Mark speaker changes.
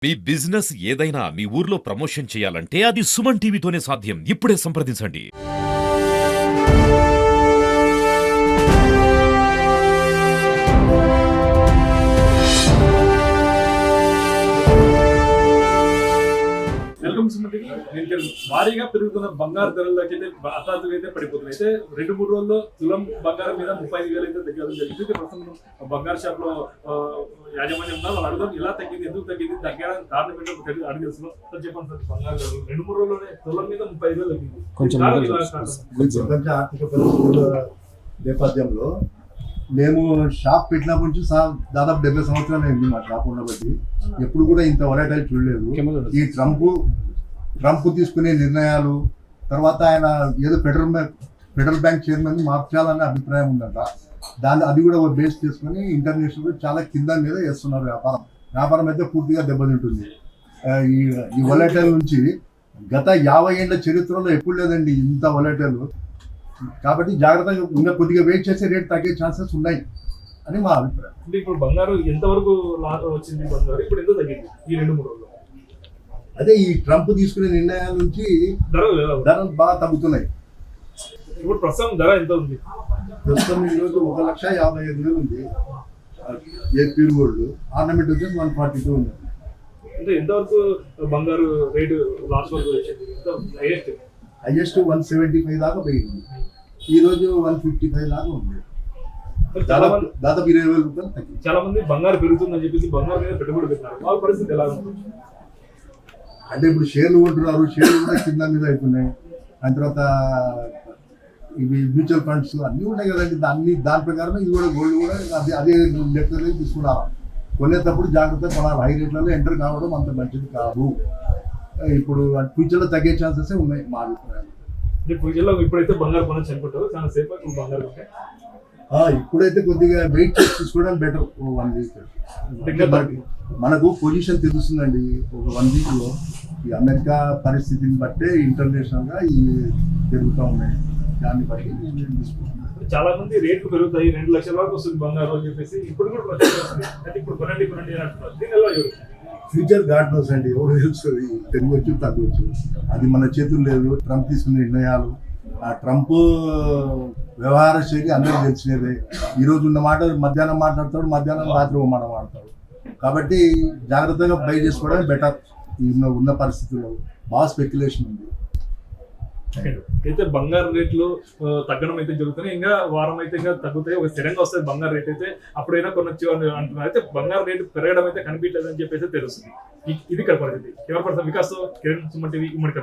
Speaker 1: మీ business ఏదైనా మీ ఊర్లో promotion చేయాలంటే అది సుమన్ టీవీతోనే సాధ్యం. ఇప్పుడే సంప్రదించండి.
Speaker 2: Welcome Suman TV. భారీగా పెరుగుతున్న బంగారు ధరలకి అయితే హఠాత్తుగా అయితే పడిపోతుంది. అయితే 2-3 రోజుల్లో తులం బంగారం మీద 35,000 అయితే తగ్గడం జరిగింది. ప్రస్తుతం బంగారు షాప్ లో యాజమాన్యం ఉన్నారు. వాళ్ళు అడుగుతాం ఇలా తగ్గింది, ఎందుకు తగ్గింది, తగ్గడానికి కారణం ఏంటో అడిగేస్తున్నాం. సార్ చెప్పండి సార్, బంగారు 2-3 రోజుల్లోనే తులం మీద 35,000 తగ్గింది.
Speaker 3: కొంచెం ఆర్థిక పరిస్థితుల నేపథ్యంలో మేము షాప్ పెట్టినప్పటి నుంచి దాదాపు 70 సంవత్సరాలు అయింది మా షాప్ ఉండబట్టి ఎప్పుడు కూడా ఇంత వలటైల్ చూడలేదు. ఈ ట్రంప్ తీసుకునే నిర్ణయాలు తర్వాత ఆయన ఏదో ఫెడరల్ బ్యాంక్ చైర్మన్ మార్చాలనే అభిప్రాయం ఉందంట. అది కూడా బేస్ చేసుకుని ఇంటర్నేషనల్ చాలా కింద మీద వేస్తున్నారు. వ్యాపారం అయితే పూర్తిగా దెబ్బతింటుంది. ఈ వలటైల్ నుంచి గత 50 ఏళ్ల చరిత్రలో ఎప్పుడు లేదండి ఇంత వలటైల్. కాబట్టి జాగ్రత్తగా ఇంకా కొద్దిగా వెయిట్ చేసే రేట్ తగ్గే ఛాన్సెస్ ఉన్నాయి అని మా అభిప్రాయం.
Speaker 2: అంటే ఇప్పుడు బంగారు ఎంతవరకు వచ్చింది, బంగారు ఇప్పుడు ఎంత తగ్గింది ఈ 2-3 రోజులు?
Speaker 3: అదే ఈ ట్రంప్ తీసుకునే నిర్ణయాల నుంచి ధరలు బాగా తగ్గుతున్నాయి.
Speaker 2: ఇప్పుడు ప్రస్తుతం ధర ఎంత ఉంది?
Speaker 3: ప్రస్తుతం ఈరోజు 1,55,000 ఉంది. ప్యూర్ గోల్డ్ ఆర్నమెంట్ వచ్చేసి 142 ఉంది.
Speaker 2: అంటే ఎంతవరకు బంగారు రేటు లాస్ట్ వరకు వచ్చింది?
Speaker 3: హైయెస్ట్ 175 దాకా పోయింది. ఈ రోజు 155 దాకా ఉంది. దాదాపు 20,000 రూపాయలు తగ్గింది.
Speaker 2: చాలా మంది బంగారు పెరుగుతుందని చెప్పేసి బంగారు మీద పెట్టుబడి పెట్టినారు. వాళ్ళ పరిస్థితి ఎలా ఉంది?
Speaker 3: అంటే ఇప్పుడు షేర్లు కొంటున్నారు, షేర్లు కూడా కింద మీద అవుతున్నాయి. దాని తర్వాత ఇవి మ్యూచువల్ ఫండ్స్ అన్నీ ఉన్నాయి కదండి. దాని ప్రకారం ఇది కూడా గోల్డ్ కూడా అదే లెక్కలే తీసుకున్నారు. కొనేటప్పుడు జాగ్రత్తగా కొనాలి. హై రేట్లలో ఎంటర్ కావడం అంత మంచిది కాదు. ఇప్పుడు ఫ్యూచర్లో తగ్గే ఛాన్సెస్ ఉన్నాయి మా అభిప్రాయం.
Speaker 2: ఫ్యూచర్లో ఇప్పుడైతే బంగారు కొనొచ్చు అనుకుంటారు, చాలా సేఫ్ ఇప్పుడు బంగారు ఉంటే.
Speaker 3: ఇప్పుడైతే కొద్దిగా వెయిట్ చేసి తీసుకోవడం బెటర్. 1 వీక్ మనకు పొజిషన్ తెలుస్తుందండి. ఒక 1 వీక్లో ఈ అమెరికా పరిస్థితిని బట్టే ఇంటర్నేషనల్గా ఈ పెరుగుతూ ఉన్నాయి. దాన్ని బట్టి నేను తీసుకుంటున్నాను.
Speaker 2: చాలా మంది రేట్లు పెరుగుతాయి, 2 లక్షల వరకు వస్తుంది బంగారు అని చెప్పేసి ఇప్పుడు కూడా ప్రచారం వస్తుంది. అయితే ఇప్పుడు కొనండి అని అంటున్నారు. దీనివల్ల
Speaker 3: ఫ్యూచర్ గాడ్ నోస్ అండి. ఎవరు తెలుస్తుంది, పెరగవచ్చు తగ్గవచ్చు. అది మన చేతులు లేదు. ట్రంప్ తీసుకునే నిర్ణయాలు, ఆ ట్రంప్ వ్యవహార శైలి అందరికీ తెలిసినదే. ఈరోజు ఉన్న మాట మధ్యాహ్నం మాట్లాడతాడు, మధ్యాహ్నం రాత్రి మాట మాట్లాడతాడు. కాబట్టి జాగ్రత్తగా బై చేసుకోవడం బెటర్. ఉన్న పరిస్థితుల్లో బాగా స్పెక్యులేషన్ ఉంది.
Speaker 2: అయితే బంగారు రేట్లు తగ్గడం అయితే జరుగుతున్నాయి. ఇంకా వారం అయితే ఇంకా తగ్గుతాయి, ఒక స్థిరంగా వస్తుంది బంగారు రేట్ అయితే. అప్పుడైనా కొనొచ్చు అని అంటున్నారు. అయితే బంగారు రేటు పెరగడం అయితే కనిపించలేదు అని చెప్పేసి తెలుస్తుంది. ఇది ఇక్కడ పరిస్థితి. Camera person Vikas, Kiran, Suman TV, ఉమ్మడి.